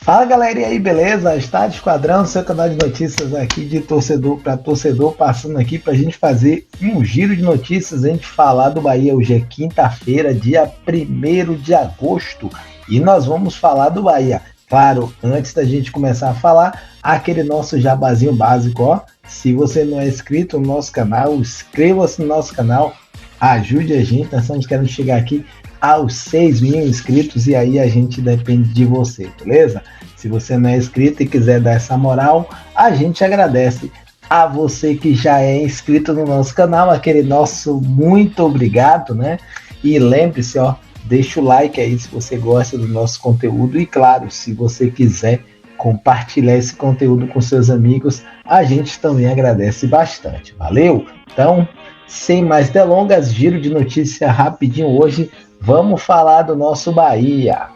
Fala galera, e aí, beleza? Estádio Esquadrão, seu canal de notícias aqui de torcedor para torcedor, passando aqui para a gente fazer um giro de notícias, a gente falar do Bahia. Hoje é quinta-feira, dia 1º de agosto, e nós vamos falar do Bahia. Claro, antes da gente começar a falar, aquele nosso jabazinho básico, ó. Se você não é inscrito no nosso canal, inscreva-se no nosso canal, ajude a gente, nós estamos querendo chegar aqui aos 6.000 inscritos e aí a gente depende de você, beleza? Se você não é inscrito e quiser dar essa moral, a gente agradece. A você que já é inscrito no nosso canal, aquele nosso muito obrigado, né? E lembre-se, ó, deixa o like aí se você gosta do nosso conteúdo e claro, se você quiser compartilhar esse conteúdo com seus amigos, a gente também agradece bastante, valeu? Então, sem mais delongas, giro de notícia rapidinho hoje, vamos falar do nosso Bahia.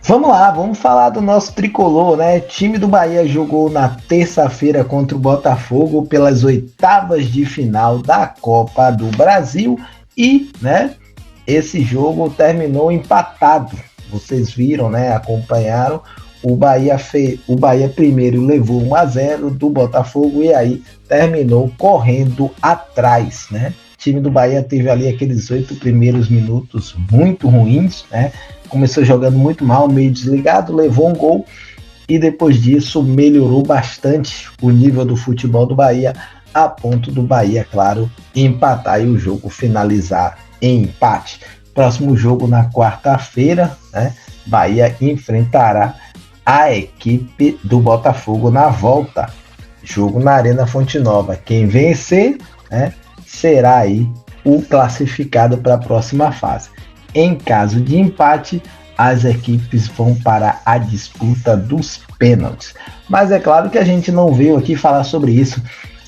Vamos lá, vamos falar do nosso tricolor, né? O time do Bahia jogou na terça-feira contra o Botafogo pelas oitavas de final da Copa do Brasil e, né, esse jogo terminou empatado. Vocês viram, né? Acompanharam. O Bahia primeiro levou 1-0 do Botafogo e aí terminou correndo atrás, né? O time do Bahia teve ali aqueles 8 primeiros minutos muito ruins, né? Começou jogando muito mal, meio desligado, levou um gol e depois disso melhorou bastante o nível do futebol do Bahia, a ponto do Bahia, claro, empatar e o jogo finalizar em empate. Próximo jogo na quarta-feira, né? Bahia enfrentará a equipe do Botafogo na volta. Jogo na Arena Fonte Nova. Quem vencer, né, será aí o classificado para a próxima fase. Em caso de empate, as equipes vão para a disputa dos pênaltis. Mas é claro que a gente não veio aqui falar sobre isso.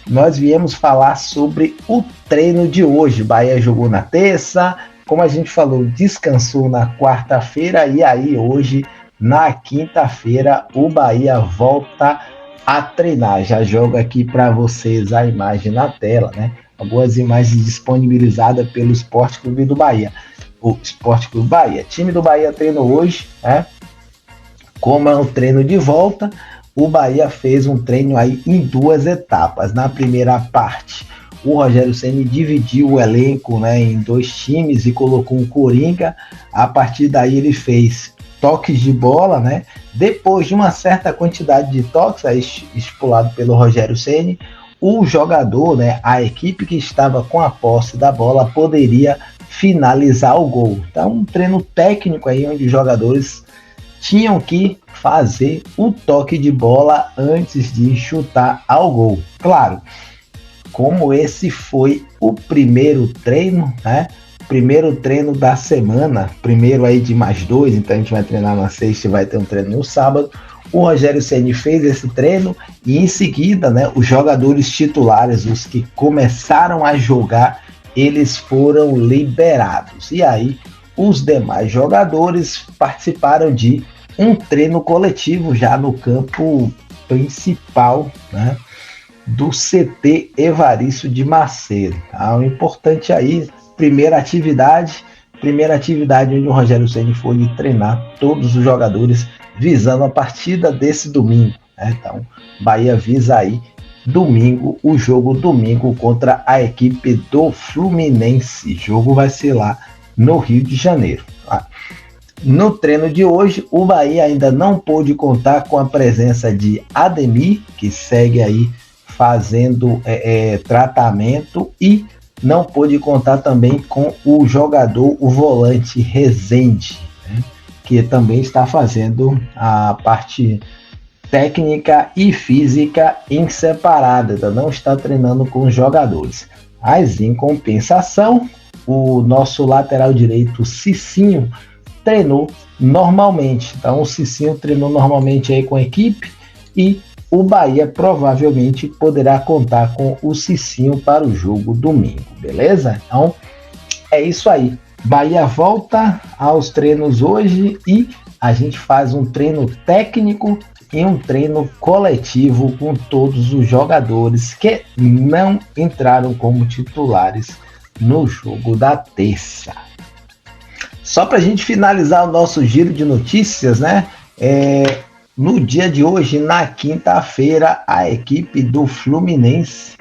Nós viemos falar sobre o treino de hoje. Bahia jogou na terça, como a gente falou, descansou na quarta-feira e aí hoje, na quinta-feira, o Bahia volta a treinar. Já jogo aqui para vocês a imagem na tela, né? Algumas imagens disponibilizadas pelo Esporte Clube do Bahia. O Esporte Clube Bahia. Time do Bahia treinou hoje, né? Como é um treino de volta, o Bahia fez um treino aí em 2 etapas. Na primeira parte, o Rogério Ceni dividiu o elenco, né, em 2 times e colocou um coringa. A partir daí ele fez toques de bola, né? Depois de uma certa quantidade de toques, aí estipulado pelo Rogério Ceni, o jogador, né, a equipe que estava com a posse da bola poderia finalizar o gol. Então, um treino técnico aí onde os jogadores tinham que fazer o toque de bola antes de chutar ao gol. Claro, como esse foi o primeiro treino, né? Primeiro treino da semana, primeiro aí de mais 2, então a gente vai treinar na sexta e vai ter um treino no sábado. O Rogério Ceni fez esse treino e em seguida, né, os jogadores titulares, os que começaram a jogar, eles foram liberados. E aí, os demais jogadores participaram de um treino coletivo já no campo principal, né, do CT Evaristo de Macedo. Tá? O importante aí, primeira atividade onde o Rogério Ceni foi treinar todos os jogadores visando a partida desse domingo. Né? Então, Bahia visa aí domingo, o jogo domingo contra a equipe do Fluminense. O jogo vai ser lá no Rio de Janeiro. Tá? No treino de hoje, o Bahia ainda não pôde contar com a presença de Ademir, que segue aí fazendo tratamento, e não pôde contar também com o jogador, o volante Rezende, né, que também está fazendo a parte técnica e física em separada, ainda não está treinando com os jogadores. Mas em compensação, o nosso lateral direito, Cicinho, treinou normalmente. Então o Cicinho treinou normalmente aí com a equipe e o Bahia provavelmente poderá contar com o Cicinho para o jogo domingo, beleza? Então é isso aí. Bahia volta aos treinos hoje e a gente faz um treino técnico e um treino coletivo com todos os jogadores que não entraram como titulares no jogo da terça. Só para a gente finalizar o nosso giro de notícias, né? No dia de hoje, na quinta-feira, a equipe do Fluminense,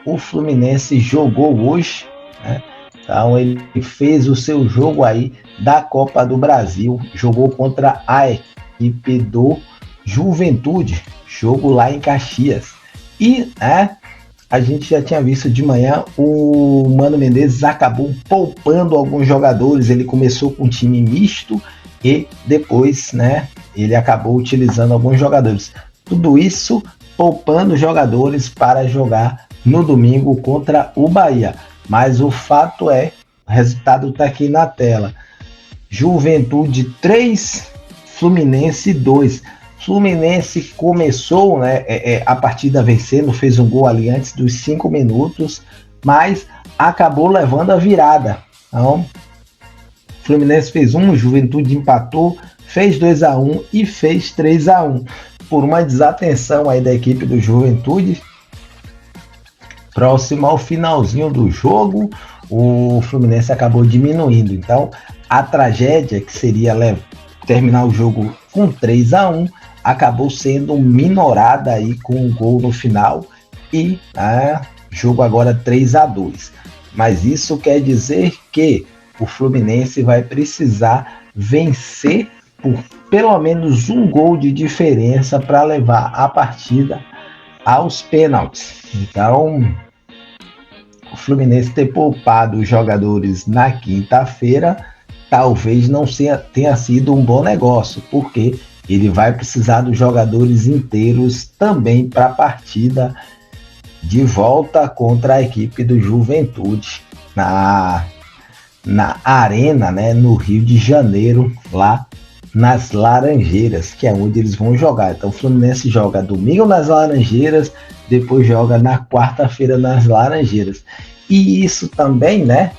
o Fluminense jogou hoje, né? Então ele fez o seu jogo aí da Copa do Brasil, jogou contra a equipe do Juventude, jogo lá em Caxias. E, né, a gente já tinha visto de manhã, o Mano Menezes acabou poupando alguns jogadores, ele começou com um time misto e depois, né, ele acabou utilizando alguns jogadores. Tudo isso poupando jogadores para jogar no domingo contra o Bahia. Mas o fato é, o resultado está aqui na tela. Juventude 3, Fluminense 2. Fluminense começou, né, a partida vencendo, fez um gol ali antes dos 5 minutos, mas acabou levando a virada. Então, Fluminense fez 1, Juventude empatou, fez 2-1 e fez 3-1. Por uma desatenção aí da equipe do Juventude, próximo ao finalzinho do jogo, o Fluminense acabou diminuindo. Então, a tragédia que seria terminar o jogo com 3-1 acabou sendo minorada aí com um gol no final e jogo agora 3-2. Mas isso quer dizer que o Fluminense vai precisar vencer por pelo menos um gol de diferença para levar a partida aos pênaltis. Então, o Fluminense ter poupado os jogadores na quinta-feira talvez não tenha sido um bom negócio, porque ele vai precisar dos jogadores inteiros também para a partida de volta contra a equipe do Juventude na Arena, né, no Rio de Janeiro, lá nas Laranjeiras, que é onde eles vão jogar. Então o Fluminense joga domingo nas Laranjeiras, depois joga na quarta-feira nas Laranjeiras. E isso também, né,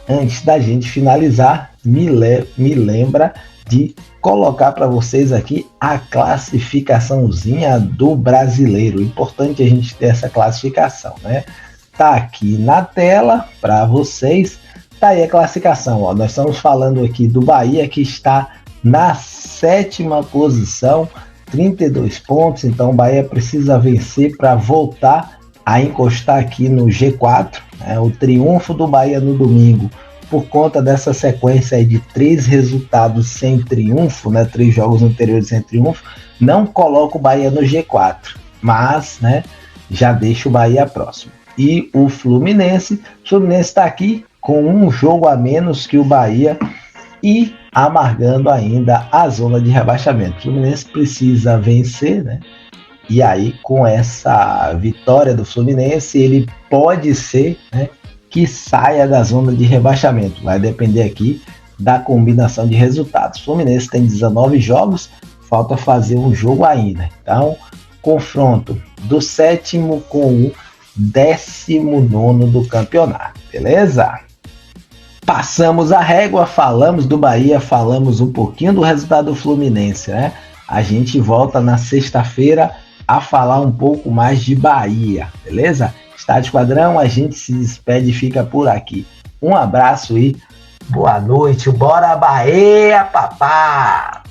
antes da gente finalizar, me lembra de colocar para vocês aqui a classificaçãozinha do Brasileiro. Importante a gente ter essa classificação, né? Tá aqui na tela para vocês. Tá aí a classificação, ó. Nós estamos falando aqui do Bahia, que está na 7ª posição, 32 pontos. Então o Bahia precisa vencer para voltar a encostar aqui no G4, né? O triunfo do Bahia no domingo, por conta dessa sequência aí de 3 resultados sem triunfo, né, 3 jogos anteriores sem triunfo, não coloca o Bahia no G4, mas, né, já deixa o Bahia próximo. E o Fluminense está aqui com um jogo a menos que o Bahia e amargando ainda a zona de rebaixamento. O Fluminense precisa vencer, né? E aí, com essa vitória do Fluminense, ele pode ser, né, que saia da zona de rebaixamento. Vai depender aqui da combinação de resultados. O Fluminense tem 19 jogos, falta fazer um jogo ainda. Então, confronto do 7º com o 19º do campeonato, beleza? Passamos a régua, falamos do Bahia, falamos um pouquinho do resultado do Fluminense, né? A gente volta na sexta-feira a falar um pouco mais de Bahia, beleza? Estádio Esquadrão, a gente se despede e fica por aqui. Um abraço e boa noite. Bora Bahia, papá!